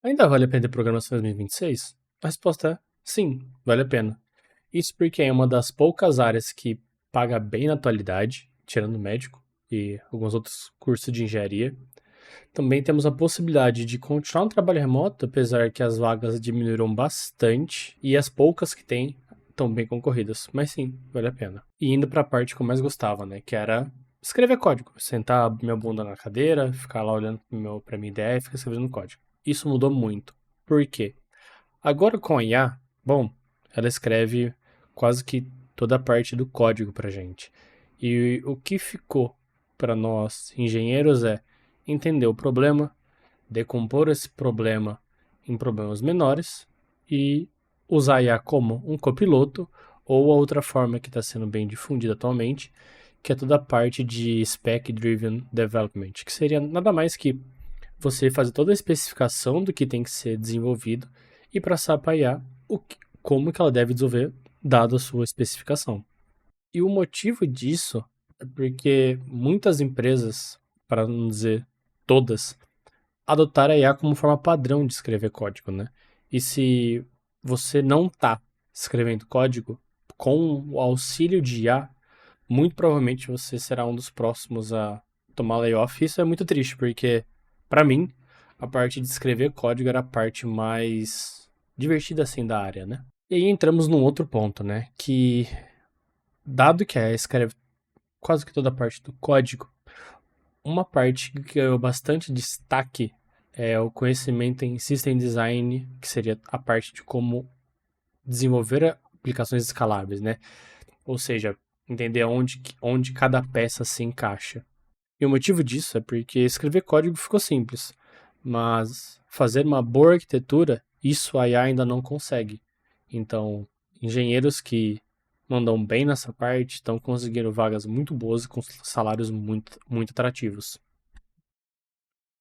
Ainda vale a pena ter programação em 2026? A resposta é sim, vale a pena. Isso porque é uma das poucas áreas que paga bem na atualidade, tirando médico e alguns outros cursos de engenharia. Também temos a possibilidade de continuar no trabalho remoto, apesar que as vagas diminuíram bastante e as poucas que tem estão bem concorridas. Mas sim, vale a pena. E indo para a parte que eu mais gostava, né, que era escrever código, sentar minha bunda na cadeira, ficar lá olhando para minha ideia e ficar escrevendo código. Isso mudou muito. Por quê? Agora com a IA, bom, ela escreve quase que toda a parte do código para gente. E o que ficou para nós engenheiros é entender o problema, decompor esse problema em problemas menores e usar a IA como um copiloto ou a outra forma que está sendo bem difundida atualmente, que é toda a parte de Spec-Driven Development, que seria nada mais que você fazer toda a especificação do que tem que ser desenvolvido e passar para a IA como que ela deve desenvolver dado a sua especificação. E o motivo disso é porque muitas empresas, para não dizer todas, adotaram a IA como forma padrão de escrever código, né? E se você não está escrevendo código com o auxílio de IA, muito provavelmente você será um dos próximos a tomar layoff. Isso é muito triste, porque, para mim, a parte de escrever código era a parte mais divertida assim da área, né? E aí entramos num outro ponto, né? Que, dado que a IA escreve quase que toda a parte do código, uma parte que ganhou bastante destaque é o conhecimento em System Design, que seria a parte de como desenvolver aplicações escaláveis, né? Ou seja, entender onde cada peça se encaixa. E o motivo disso é porque escrever código ficou simples, mas fazer uma boa arquitetura, isso a IA ainda não consegue. Então, engenheiros que mandam bem nessa parte estão conseguindo vagas muito boas e com salários muito, muito atrativos.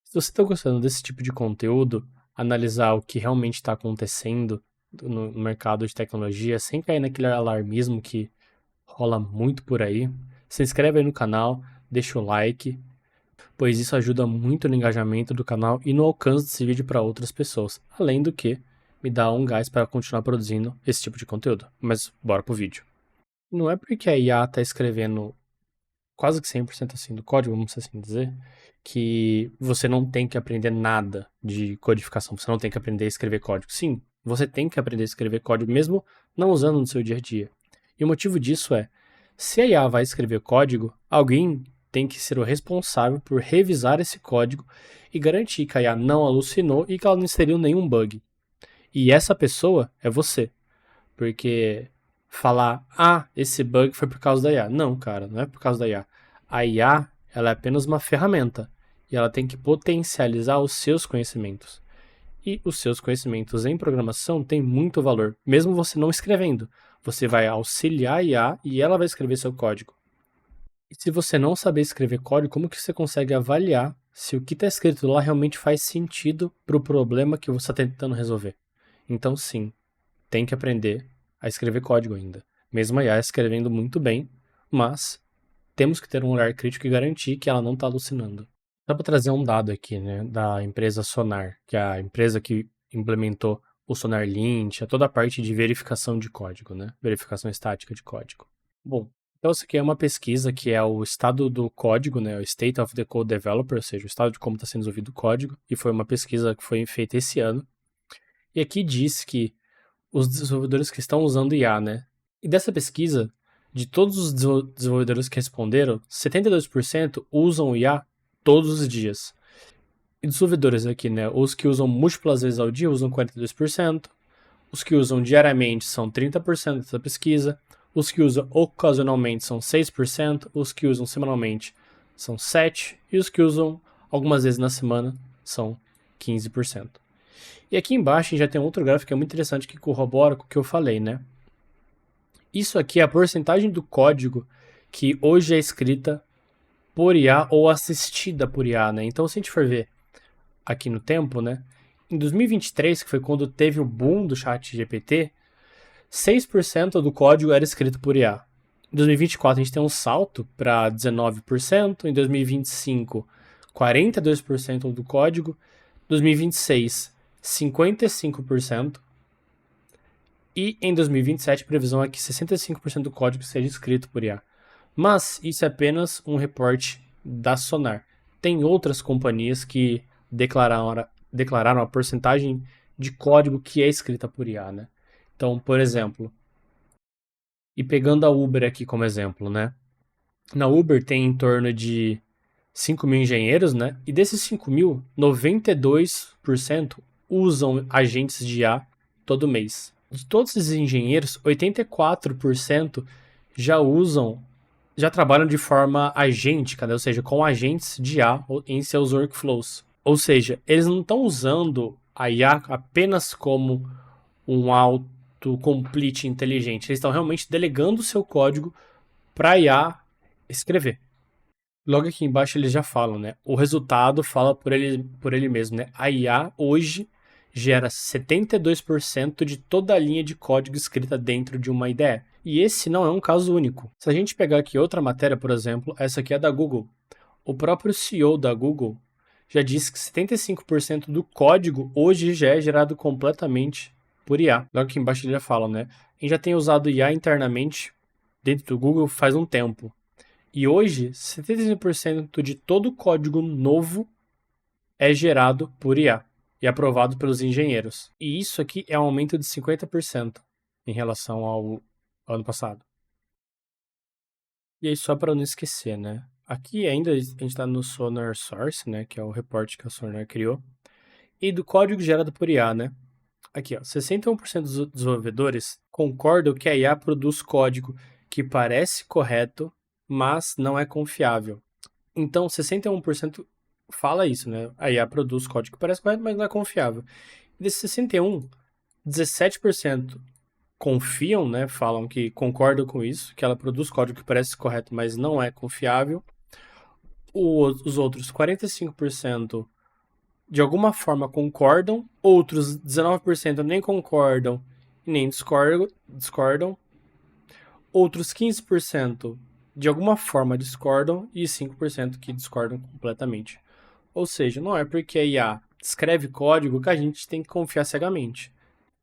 Se você está gostando desse tipo de conteúdo, analisar o que realmente está acontecendo no mercado de tecnologia, sem cair naquele alarmismo que rola muito por aí, se inscreve aí no canal, deixa o like, pois isso ajuda muito no engajamento do canal e no alcance desse vídeo para outras pessoas, além do que me dá um gás para continuar produzindo esse tipo de conteúdo. Mas bora pro vídeo. Não é porque a IA está escrevendo quase que 100% assim do código, vamos assim dizer, que você não tem que aprender nada de codificação, você não tem que aprender a escrever código. Sim, você tem que aprender a escrever código mesmo não usando no seu dia a dia. E o motivo disso é, se a IA vai escrever código, alguém tem que ser o responsável por revisar esse código e garantir que a IA não alucinou e que ela não inseriu nenhum bug. E essa pessoa é você. Porque falar, esse bug foi por causa da IA. Não, cara, não é por causa da IA. A IA, ela é apenas uma ferramenta e ela tem que potencializar os seus conhecimentos. E os seus conhecimentos em programação têm muito valor, mesmo você não escrevendo. Você vai auxiliar a IA e ela vai escrever seu código. E se você não saber escrever código, como que você consegue avaliar se o que está escrito lá realmente faz sentido para o problema que você está tentando resolver? Então, sim, tem que aprender a escrever código ainda. Mesmo a IA escrevendo muito bem, mas temos que ter um olhar crítico e garantir que ela não está alucinando. Só para trazer um dado aqui, né, da empresa Sonar, que é a empresa que implementou o Sonar Lint, toda a parte de verificação de código, né, verificação estática de código. Bom, então isso aqui é uma pesquisa que é o estado do código, né, o State of the Code Developer, ou seja, o estado de como está sendo desenvolvido o código, e foi uma pesquisa que foi feita esse ano. E aqui diz que os desenvolvedores que estão usando IA, né? E dessa pesquisa, de todos os desenvolvedores que responderam, 72% usam IA todos os dias. E dos desenvolvedores aqui, né? Os que usam múltiplas vezes ao dia usam 42%, os que usam diariamente são 30% dessa pesquisa, os que usam ocasionalmente são 6%, os que usam semanalmente são 7%, e os que usam algumas vezes na semana são 15%. E aqui embaixo a gente já tem outro gráfico que é muito interessante que corrobora com o que eu falei, né? Isso aqui é a porcentagem do código que hoje é escrita por IA ou assistida por IA, né? Então, se a gente for ver aqui no tempo, né? Em 2023, que foi quando teve o boom do chat GPT, 6% do código era escrito por IA. Em 2024, a gente tem um salto para 19%. Em 2025, 42% do código. Em 2026, 55%. E em 2027 a previsão é que 65% do código seja escrito por IA. Mas isso é apenas um reporte da Sonar. Tem outras companhias que declararam a porcentagem de código que é escrita por IA, né? Então, por exemplo, e pegando a Uber aqui como exemplo, né? Na Uber tem em torno de 5 mil engenheiros, né? E desses 5 mil, 92% usam agentes de IA todo mês. De todos esses engenheiros, 84% já trabalham de forma agêntica, né? Ou seja, com agentes de IA em seus workflows. Ou seja, eles não estão usando a IA apenas como um autocomplete inteligente. Eles estão realmente delegando o seu código para a IA escrever. Logo aqui embaixo eles já falam, né? O resultado fala por ele mesmo, né? A IA hoje gera 72% de toda a linha de código escrita dentro de uma IDE. E esse não é um caso único. Se a gente pegar aqui outra matéria, por exemplo, essa aqui é da Google. O próprio CEO da Google já disse que 75% do código hoje já é gerado completamente por IA. Logo aqui embaixo ele já fala, né? A gente já tem usado IA internamente dentro do Google faz um tempo. E hoje, 75% de todo o código novo é gerado por IA e aprovado pelos engenheiros. E isso aqui é um aumento de 50% em relação ao ano passado. E aí, só para não esquecer, né? Aqui ainda a gente está no Sonar Source, né? Que é o reporte que a Sonar criou. E do código gerado por IA, né? Aqui, ó, 61% dos desenvolvedores concordam que a IA produz código que parece correto, mas não é confiável. Então, 61% fala isso, né? A IA produz código que parece correto, mas não é confiável. E desses 61, 17% confiam, né? Falam que concordam com isso, que ela produz código que parece correto, mas não é confiável. Os outros 45% de alguma forma concordam, outros 19% nem concordam e nem discordam, outros 15% de alguma forma discordam e 5% que discordam completamente. Ou seja, não é porque a IA escreve código que a gente tem que confiar cegamente.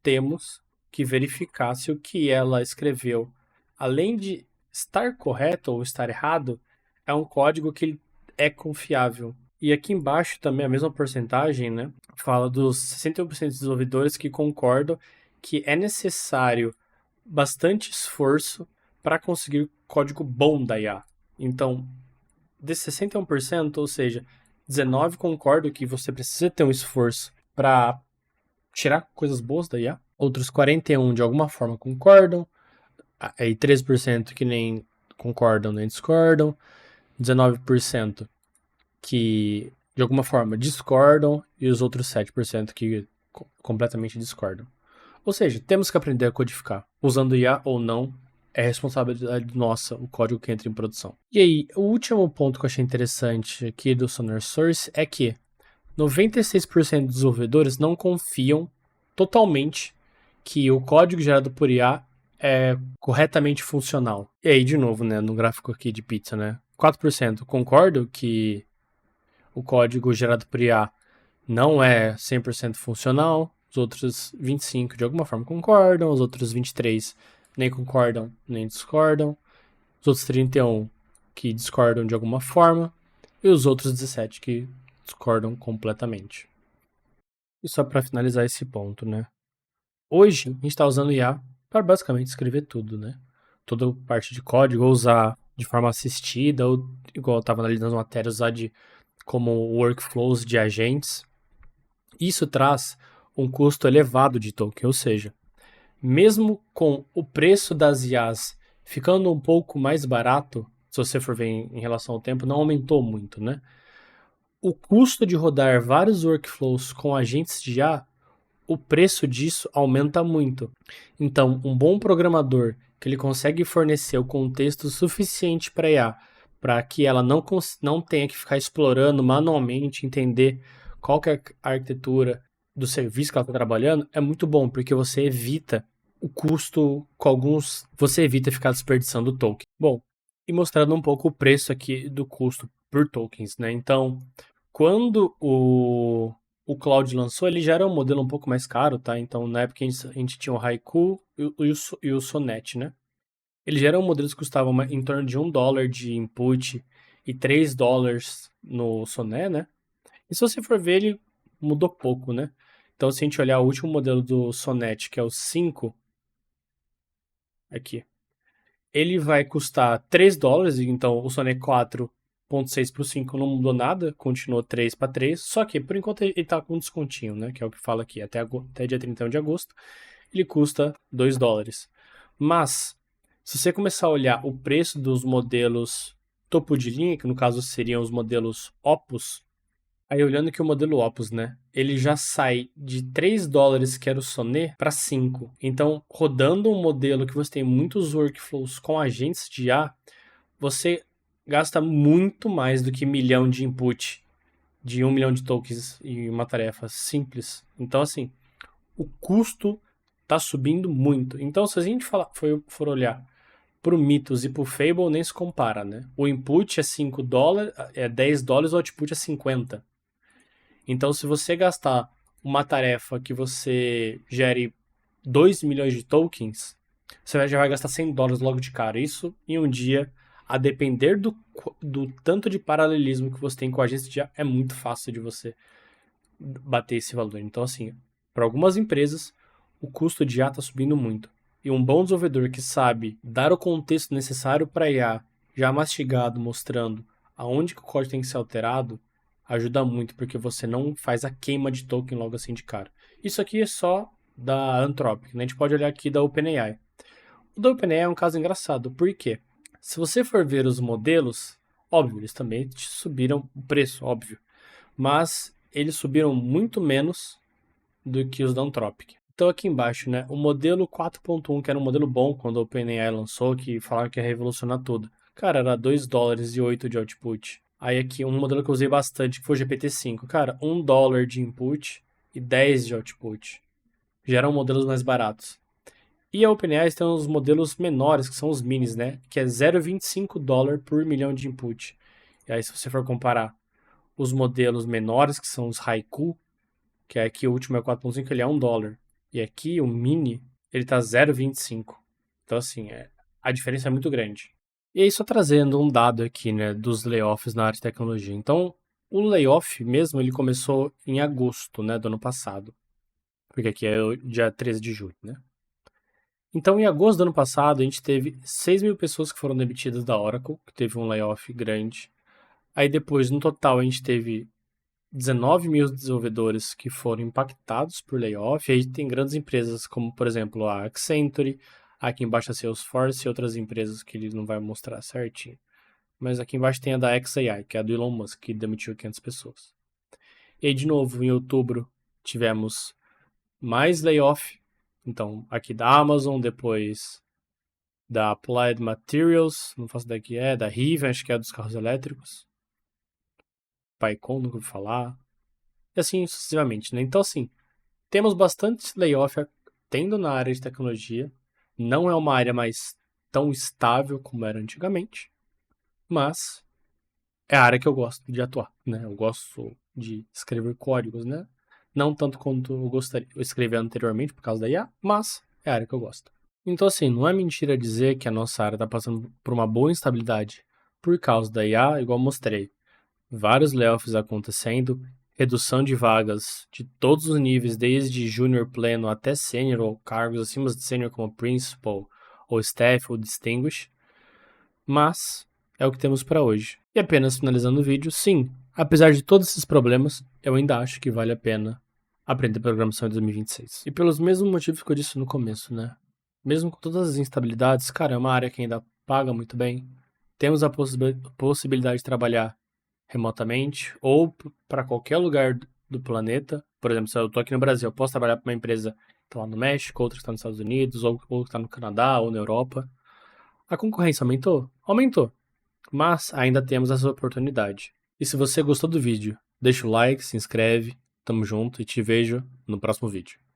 Temos que verificar se o que ela escreveu, além de estar correto ou estar errado, é um código que é confiável. E aqui embaixo também a mesma porcentagem, né? Fala dos 61% dos desenvolvedores que concordam que é necessário bastante esforço para conseguir código bom da IA. Então, desses 61%, ou seja, 19% concordam que você precisa ter um esforço para tirar coisas boas da IA. Outros 41% de alguma forma concordam. Aí 13% que nem concordam nem discordam. 19% que de alguma forma discordam. E os outros 7% que completamente discordam. Ou seja, temos que aprender a codificar. Usando IA ou não, é responsabilidade nossa o código que entra em produção. E aí, o último ponto que eu achei interessante aqui do Sonar Source é que 96% dos desenvolvedores não confiam totalmente que o código gerado por IA é corretamente funcional. E aí, de novo, né, no gráfico aqui de pizza, né? 4% concordam que o código gerado por IA não é 100% funcional. Os outros 25% de alguma forma concordam. Os outros 23% nem concordam nem discordam. Os outros 31% que discordam de alguma forma. E os outros 17% que discordam completamente. E só para finalizar esse ponto, né? Hoje, a gente está usando IA para basicamente escrever tudo, né? Toda parte de código, ou usar de forma assistida, ou igual eu estava analisando as matérias, usar como workflows de agentes. Isso traz um custo elevado de token, ou seja, mesmo com o preço das IAs ficando um pouco mais barato, se você for ver em relação ao tempo, não aumentou muito, né? O custo de rodar vários workflows com agentes de IA, o preço disso aumenta muito. Então, um bom programador que ele consegue fornecer o contexto suficiente para a IA, para que ela não tenha que ficar explorando manualmente, entender qual que é a arquitetura do serviço que ela está trabalhando, é muito bom, porque você evita o custo você evita ficar desperdiçando token. Bom, e mostrando um pouco o preço aqui do custo por tokens, né? Então, quando o Cloud lançou, ele já era um modelo um pouco mais caro, tá? Então, na época, a gente tinha o Haiku e o Sonnet, né? Eles já eram modelos que custavam em torno de $1 de input e $3 no Sonnet, né? E se você for ver, ele mudou pouco, né? Então, se a gente olhar o último modelo do Sonnet, que é o 5, aqui, ele vai custar $3, então o Sonnet 4.6 para o 5 não mudou nada, continuou 3 para 3, só que por enquanto ele tá com um descontinho, né? Que é o que fala aqui, até dia 31 de agosto, ele custa $2. Mas, se você começar a olhar o preço dos modelos topo de linha, que no caso seriam os modelos Opus, aí olhando que o modelo Opus, né, ele já sai de $3, que era o Sonnet, para 5. Então, rodando um modelo que você tem muitos workflows com agentes de IA, você gasta muito mais do que milhão de input de 1 milhão de tokens em uma tarefa simples. Então, assim, o custo está subindo muito. Então, se a gente for olhar para o Mythos e para o Fable, nem se compara, né? O input é $5, é $10, o output é 50. Então, se você gastar uma tarefa que você gere 2 milhões de tokens, você já vai gastar $100 logo de cara. Isso em um dia, a depender do tanto de paralelismo que você tem com a agência de IA, é muito fácil de você bater esse valor. Então, assim, para algumas empresas, o custo de IA está subindo muito. E um bom desenvolvedor que sabe dar o contexto necessário para IA, já mastigado, mostrando aonde que o código tem que ser alterado, ajuda muito, porque você não faz a queima de token logo assim de cara. Isso aqui é só da Anthropic, né? A gente pode olhar aqui da OpenAI. O da OpenAI é um caso engraçado, por quê? Se você for ver os modelos, óbvio, eles também subiram o preço, óbvio. Mas eles subiram muito menos do que os da Anthropic. Então aqui embaixo, né, o modelo 4.1, que era um modelo bom quando a OpenAI lançou, que falaram que ia revolucionar tudo. Cara, era $2,08 de output. Aí aqui, um modelo que eu usei bastante, que foi o GPT-5. Cara, $1 de input e 10 de output. Já eram modelos mais baratos. E a OpenAI tem uns modelos menores, que são os minis, né? Que é $0,25 por milhão de input. E aí, se você for comparar os modelos menores, que são os Haiku, que é aqui o último é 4.5, ele é $1. E aqui o mini, ele tá 0,25. Então, assim, a diferença é muito grande. E aí, só trazendo um dado aqui, né, dos layoffs na área de tecnologia. Então, o layoff mesmo, ele começou em agosto, né, do ano passado. Porque aqui é o dia 13 de julho, né? Então, em agosto do ano passado, a gente teve 6 mil pessoas que foram demitidas da Oracle, que teve um layoff grande. Aí depois, no total, a gente teve 19 mil desenvolvedores que foram impactados por layoff. E aí tem grandes empresas como, por exemplo, a Accenture, aqui embaixo a Salesforce e outras empresas que ele não vai mostrar certinho. Mas aqui embaixo tem a da xAI, que é a do Elon Musk, que demitiu 500 pessoas. E aí, de novo, em outubro, tivemos mais layoff. Então, aqui da Amazon, depois da Applied Materials, não faço ideia que é, da Rivian, acho que é dos carros elétricos. PyCon, nunca ouvi falar. E assim sucessivamente, né? Então, assim, temos bastante layoff tendo na área de tecnologia. Não é uma área mais tão estável como era antigamente, mas é a área que eu gosto de atuar, né? Eu gosto de escrever códigos, né? Não tanto quanto eu escrevi anteriormente por causa da IA, mas é a área que eu gosto. Então, assim, não é mentira dizer que a nossa área está passando por uma boa instabilidade por causa da IA, igual mostrei. Vários layoffs acontecendo, redução de vagas de todos os níveis, desde júnior pleno até sênior ou cargos acima de sênior como principal, ou staff, ou distinguished. Mas é o que temos para hoje. E apenas finalizando o vídeo, sim, apesar de todos esses problemas, eu ainda acho que vale a pena aprender programação em 2026. E pelos mesmos motivos que eu disse no começo, né? Mesmo com todas as instabilidades, cara, é uma área que ainda paga muito bem. Temos a possibilidade de trabalhar remotamente ou para qualquer lugar do planeta. Por exemplo, se eu estou aqui no Brasil, eu posso trabalhar para uma empresa que está lá no México, outra que está nos Estados Unidos, ou que está no Canadá ou na Europa. A concorrência aumentou? Aumentou. Mas ainda temos essa oportunidade. E se você gostou do vídeo, deixa o like, se inscreve, tamo junto e te vejo no próximo vídeo.